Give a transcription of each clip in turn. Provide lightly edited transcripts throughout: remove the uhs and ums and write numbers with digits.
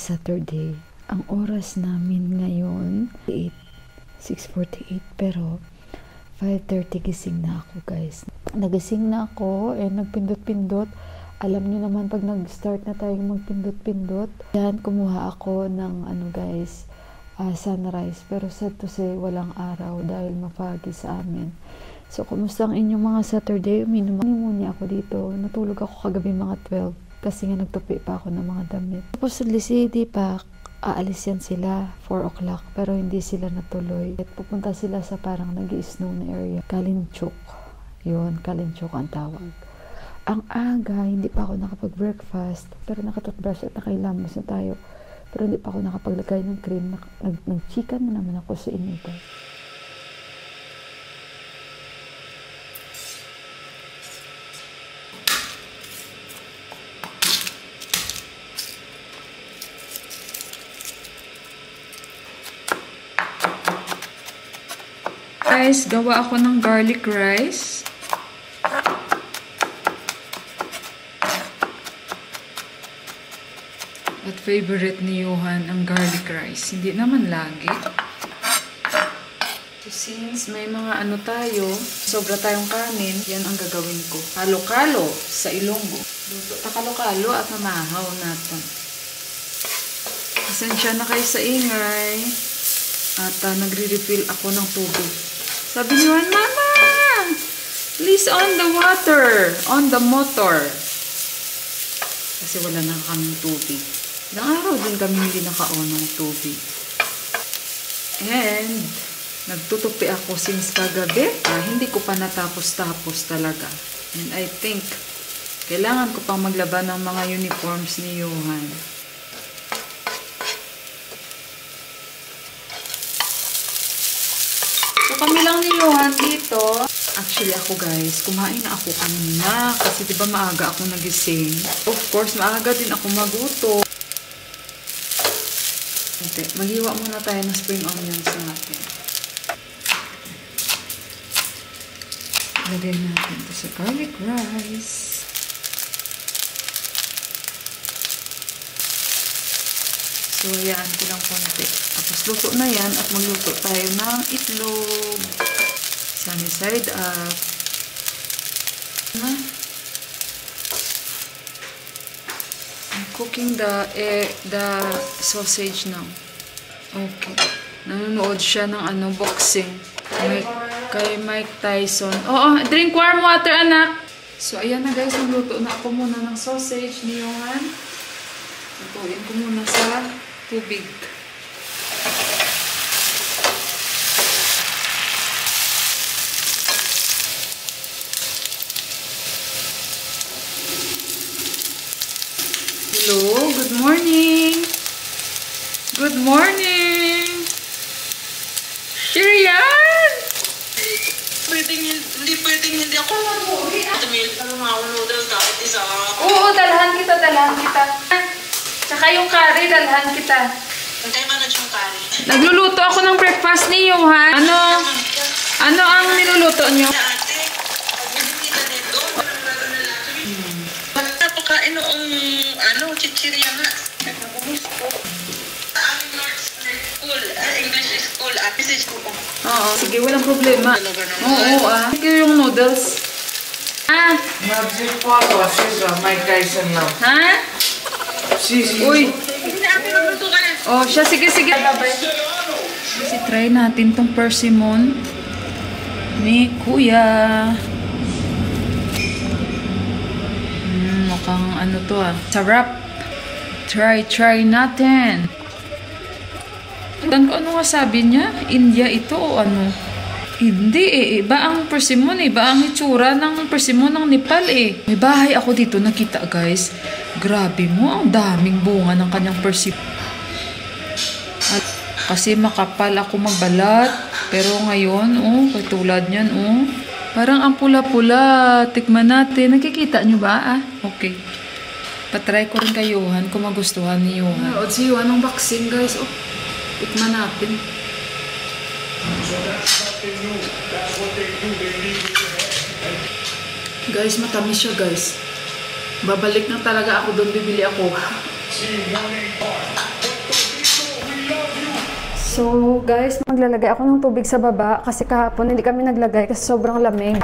Saturday. Ang oras namin ngayon 6:48 pero 5:30 gising na ako, guys. Nagising na ako nagpindot-pindot. Alam niyo naman pag nag-start na tayong magpindot-pindot. Yan, kumuha ako ng guys, sunrise. Pero sad to say, walang araw dahil mapagi sa amin. So, kumusta ang inyong mga Saturday? Uminom muna ako dito. Natulog ako kagabi mga 12 kasi nga nagtupi pa ako ng mga damit. Tapos sa Licity pa, aalis yan sila 4 o'clock pero hindi sila natuloy. At pupunta sila sa parang nag-i-snow na area. Kalinchuk. Yun, Kalinchuk ang tawag. Ang aga, hindi pa ako nakapag-breakfast pero nakatoothbrush at nakailamos na tayo. Pero hindi pa ako nakapaglagay ng cream. Nag-chicken na naman ako sa inyo. Guys, gawa ako ng garlic rice. At favorite ni Johan ang garlic rice. Hindi naman lagi. So, since may mga tayo, sobra tayong kanin, yan ang gagawin ko. Kalo-kalo sa Ilonggo. Luto ta kalo-kalo at mamahaw natin. Pasensya na kayo sa ingay. At nagre-refill ako ng tubig. Sabi niyo, Mama! Please on the water! On the motor! Kasi wala na kaming tubig. Ilang araw din kami hindi naka-on ng tubig. And, nagtutupi ako since kagabi. Hindi ko pa natapos-tapos talaga. And I think, kailangan ko pang maglaban ng mga uniforms ni Johan. So, kami lang ni Johan dito. Actually, ako guys, kumain na ako kanina. Kasi diba maaga ako nagising. Of course, maaga din ako maguto. Okay, maghiwa muna tayo ng spring onions natin. Lagay natin ito sa garlic rice. So, hayaan ko lang konti. Tapos, luto na yan at magluto tayo ng itlog. Sunny side up. I'm cooking the sausage now. Okay. Nanonood siya ng boxing. Kay Mike Tyson. Oo, drink warm water, anak. So, ayan na guys. Magluto na ako muna ng sausage ni Johan. Lutuin ko muna sa tubig. Hello, good morning. Good morning. Shirian! Hindi pwedeng hindi ako tumil ng mga noodles kahit isa. Oo, dalhan kita. Tsaka yung curry, dalhan kita. Hintay manage yung curry. Nagluluto ako ng breakfast ni Johan. Ano ang niluluto niyo? Ate, pag-ibigita nito, napakain noong chichirya nga. Ang North School, English School, message ko po. Oo, sige, walang problema. Oo, Sige yung noodles. Magic po ako, siya, Mike Tyson lang. Ha? Uy. Hindi na ako nagluto ka na. Oh, siya, sige. Kasi try natin tong persimmon ni Kuya. Mukhang to sarap. Try natin. Ano nga sabi niya? India ito o ano? Hindi iba ang persimmon iba ang itsura ng persimmon ng Nepal May bahay ako dito nakita guys. Grabe mo, ang daming bunga ng kanyang persimmon. At kasi makapal ako magbalat. Pero ngayon, katulad niyan, parang ang pula-pula. Tikman natin. Nakikita nyo ba? Okay. Patry ko rin kay Johan kung magustuhan ni Johan. Nanood si Johan ng vaccine guys. Tikman natin. Guys, matamis siya guys. Babalik na talaga ako doon, bibili ako. So guys, maglalagay ako ng tubig sa baba kasi kahapon hindi kami naglagay kasi sobrang lamig.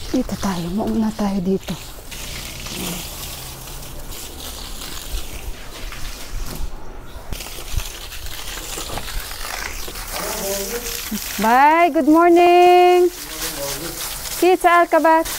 Dito tayo, mauna tayo dito. Bye, good morning. See you sa Alcabat.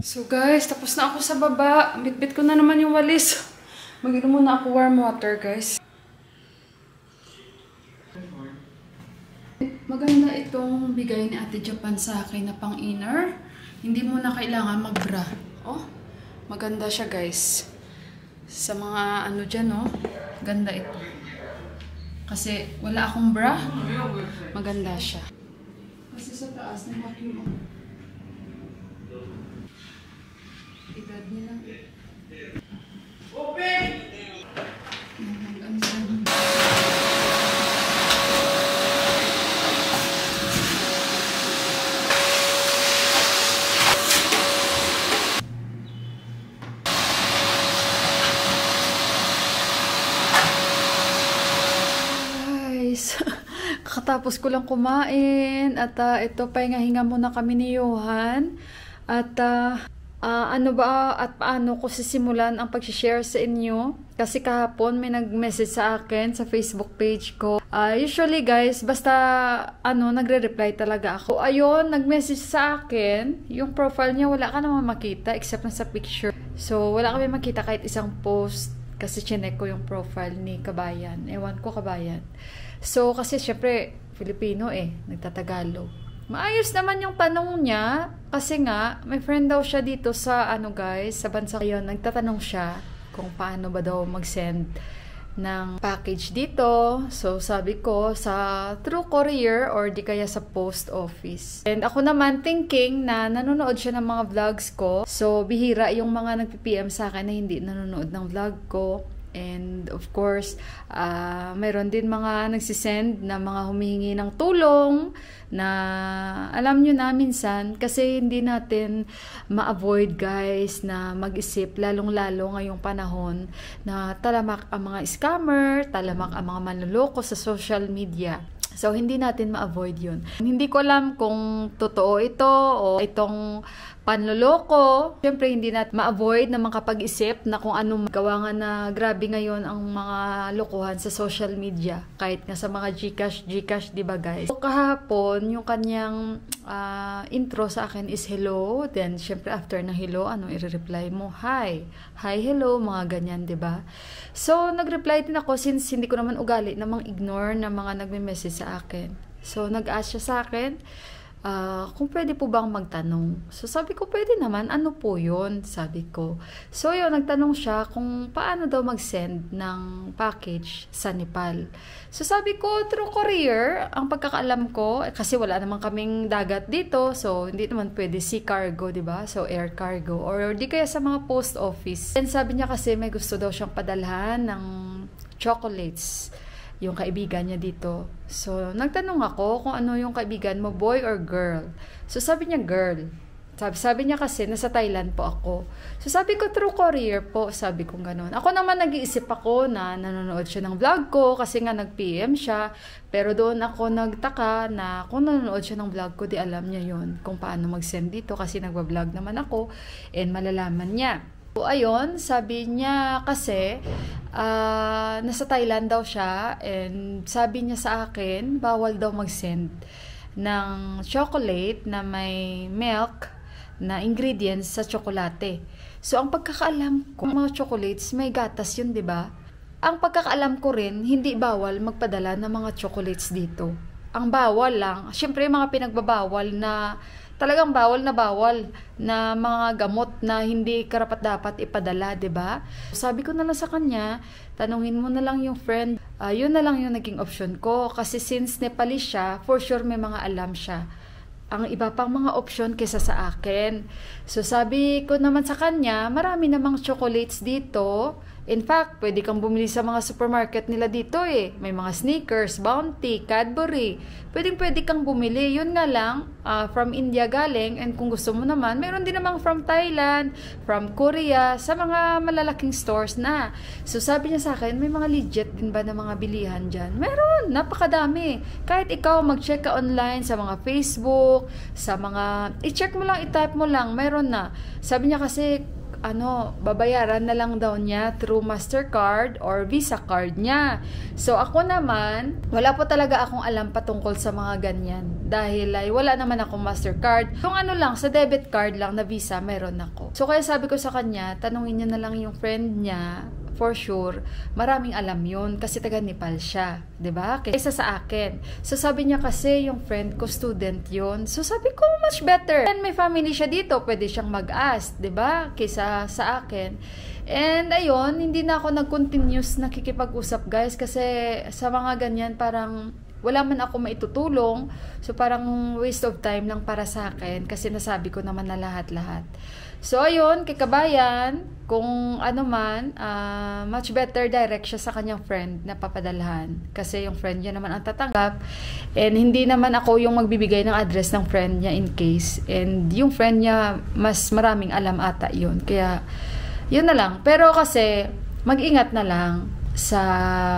So guys, tapos na ako sa baba. Bitbit ko na naman yung walis. Mag-inom muna ako warm water, guys. Maganda itong bigay ni Ate Japan sa akin na pang inner. Hindi mo na kailangan mag-bra. Oh, maganda siya, guys. Sa mga ano dyan, oh. Ganda ito. Kasi wala akong bra. Maganda siya. Kasi sa taas ng vacuum, oh. Edad nila. Open! Guys, kakatapos ko lang kumain at ito pahinga-hinga muna kami ni Johan at ano ba at paano ko sisimulan ang pag-share sa inyo kasi kahapon may nag-message sa akin sa Facebook page ko. Usually guys, basta nagre-reply talaga ako. Ayun, nag-message sa akin, yung profile niya wala ka naman makita except na sa picture. So wala kami makita kahit isang post kasi chinek ko yung profile ni Kabayan. Ewan ko Kabayan. So kasi syempre Filipino nagtatagalog. Maayos naman yung tanong niya kasi nga may friend daw siya dito sa guys, sa bansa yon. Nagtatanong siya kung paano ba daw mag-send ng package dito. So sabi ko sa through courier or di kaya sa post office. And ako naman thinking na nanonood siya ng mga vlogs ko. So bihira yung mga nagpi-PM sa akin na hindi nanonood ng vlog ko. And of course, mayroon din mga nagsisend na mga humihingi ng tulong na alam nyo na minsan kasi hindi natin ma-avoid guys na mag-isip lalong-lalo ngayong panahon na talamak ang mga scammer, talamak ang mga manloloko sa social media. So, hindi natin ma-avoid yun. Hindi ko alam kung totoo ito o itong panloloko. Siyempre, hindi natin ma-avoid na makapag-isip na kung anong gawa nga na grabe ngayon ang mga lokohan sa social media. Kahit nga sa mga Gcash, di ba guys? So, kahapon, yung kanyang intro sa akin is hello. Then, siyempre, after ng hello, anong i-reply mo? Hi. Hi, hello, mga ganyan, di ba? So, nag-reply din ako since hindi ko naman ugali namang ignore na mga nagme-message sa akin. So, nag-ask siya sa akin kung pwede po bang magtanong. So, sabi ko, pwede naman. Ano po yun? Sabi ko. So, yun, nagtanong siya kung paano daw mag-send ng package sa Nepal. So, sabi ko, through courier, ang pagkakaalam ko, kasi wala naman kaming dagat dito, so, hindi naman pwede sea cargo, diba? So, air cargo. Or di kaya sa mga post office. And sabi niya kasi may gusto daw siyang padalhan ng chocolates. Yung kaibigan niya dito. So, nagtanong ako kung ano yung kaibigan mo, boy or girl. So, sabi niya girl. Sabi niya kasi, nasa Thailand po ako. So, sabi ko, through courier po. Sabi ko ganun. Ako naman nag-iisip ako na nanonood siya ng vlog ko kasi nga nag-PM siya. Pero doon ako nagtaka na kung nanonood siya ng vlog ko, di alam niya yun kung paano mag-send dito kasi nagwa-vlog naman ako and malalaman niya. So, ayun, sabi niya kasi nasa Thailand daw siya and sabi niya sa akin, bawal daw mag-send ng chocolate na may milk na ingredients sa tsokolate. So, ang pagkakaalam ko, mga chocolates, may gatas yun, di ba? Ang pagkakaalam ko rin, hindi bawal magpadala ng mga chocolates dito. Ang bawal lang, syempre mga pinagbabawal na talagang bawal na mga gamot na hindi karapat-dapat ipadala, 'di ba? Sabi ko na lang sa kanya, tanungin mo na lang yung friend. Yun na lang yung naging option ko kasi since Nepalese siya, for sure may mga alam siya. Ang iba pang mga option kaysa sa akin. So sabi ko naman sa kanya, marami namang chocolates dito In fact, pwede kang bumili sa mga supermarket nila dito eh. May mga Snickers, Bounty, Cadbury. Pwede kang bumili. Yun nga lang, from India galing. And kung gusto mo naman, meron din namang from Thailand, from Korea, sa mga malalaking stores na. So sabi niya sa akin, may mga legit din ba na mga bilihan dyan? Meron, napakadami. Kahit ikaw mag-check ka online sa mga Facebook, sa mga, i-check mo lang, i-type mo lang, meron na. Sabi niya kasi, babayaran na lang daw niya through Mastercard or Visa card niya. So, ako naman, wala po talaga akong alam patungkol sa mga ganyan. Dahil ay wala naman akong Mastercard. Yung lang, sa debit card lang na Visa, meron ako. So, kaya sabi ko sa kanya, tanungin niya na lang yung friend niya. For sure, maraming alam yun kasi taga Nepal siya, 'di ba? Kaysa sa akin. So sabi niya kasi yung friend ko student yun. So sabi ko much better. And may family siya dito, pwede siyang mag-ask, 'di ba? Kaysa sa akin. And ayun, hindi na ako nag-continuous nakikipag-usap, guys, kasi sa mga ganyan parang wala man ako maitutulong. So parang waste of time lang para sa akin kasi nasabi ko naman na lahat-lahat. So, ayun, kay Kabayan, kung ano man, much better direct siya sa kanyang friend na papadalhan. Kasi yung friend niya naman ang tatanggap. And hindi naman ako yung magbibigay ng address ng friend niya in case. And yung friend niya, mas maraming alam ata yun. Kaya, yun na lang. Pero kasi, mag-ingat na lang sa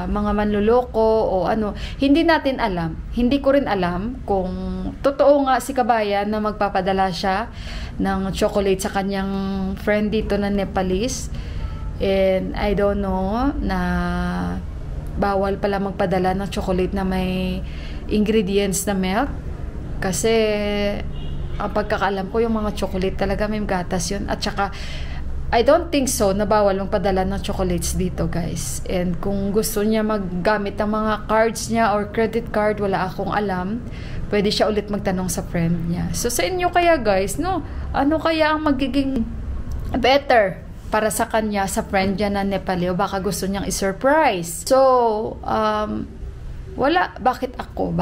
mga manluloko o ano, hindi natin alam. Hindi ko rin alam kung totoo nga si Kabayan na magpapadala siya ng chocolate sa kanyang friend dito na Nepalese. And I don't know na bawal pala magpadala ng chocolate na may ingredients na milk. Kasi ang pagkakaalam ko yung mga chocolate talaga may gatas yun. At saka I don't think so na bawal magpadala ng chocolates dito, guys. And kung gusto niya maggamit ng mga cards niya or credit card, wala akong alam. Pwede siya ulit magtanong sa friend niya. So sa inyo kaya, guys, no? Ano kaya ang magiging better para sa kanya, sa friend niya na Nepali? O baka gusto niyang i-surprise. So, wala. Bakit ako?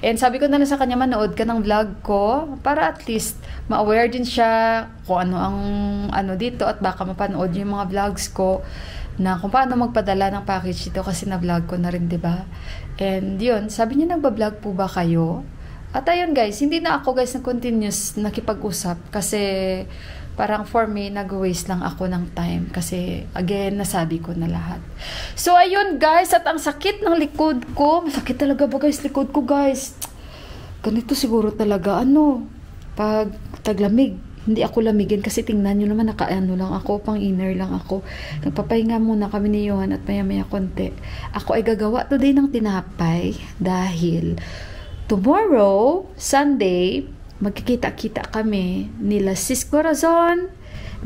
And sabi ko na lang sa kanya, manood ka ng vlog ko para at least ma-aware din siya kung ano ang dito at baka mapanood yung mga vlogs ko na kung paano magpadala ng package dito kasi na-vlog ko na rin, diba? And yun, sabi niya, nagba-vlog po ba kayo? At ayun, guys, hindi na ako, guys, na continuous nakipag-usap kasi parang for me, nag-waste lang ako ng time kasi, again, nasabi ko na lahat. So, ayun, guys, at ang sakit ng likod ko, masakit talaga ba, guys, likod ko, guys? Ganito siguro talaga, pag taglamig, hindi ako lamigin kasi tingnan nyo naman, nakaano lang ako, pang inner lang ako. Nagpapahinga muna kami ni Johan at maya-maya konti. Ako ay gagawa today ng tinapay dahil tomorrow, Sunday, magkikita-kita kami nila Sis Corazon,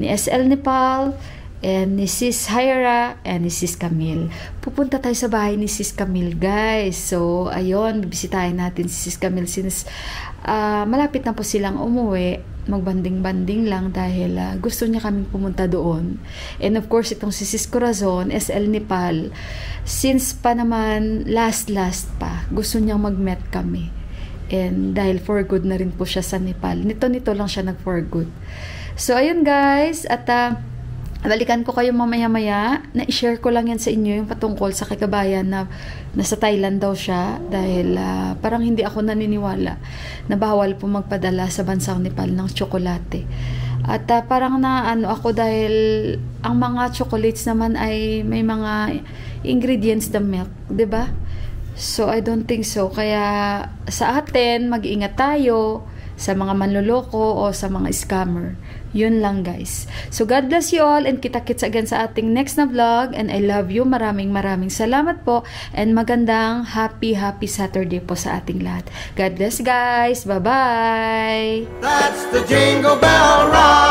ni SL Nepal, and ni Sis Hyra, and ni Sis Camille. Pupunta tayo sa bahay ni Sis Camille, guys. So, ayun, bibisitahin natin si Sis Camille since malapit na po silang umuwi. Magbanding-banding lang dahil gusto niya kaming pumunta doon. And of course, itong si Sis Corazon, SL Nepal, since pa naman last pa, gusto niyang mag-met kami. And dahil for good na rin po siya sa Nepal. Nito lang siya nag-for good. So, ayun, guys. At balikan ko kayo mamaya-maya. Na-share ko lang yan sa inyo yung patungkol sa Kabayan na nasa Thailand daw siya. Dahil parang hindi ako naniniwala na bawal po magpadala sa bansang Nepal ng tsokolate. At parang ako dahil ang mga chocolates naman ay may mga ingredients na milk. 'Di ba? So, I don't think so. Kaya sa atin, mag-iingat tayo sa mga manloloko o sa mga scammer. Yun lang, guys. So, God bless you all and kita-kits again sa ating next na vlog. And I love you. Maraming salamat po. And magandang happy Saturday po sa ating lahat. God bless, guys. Bye-bye! That's the Jingle Bell Rock.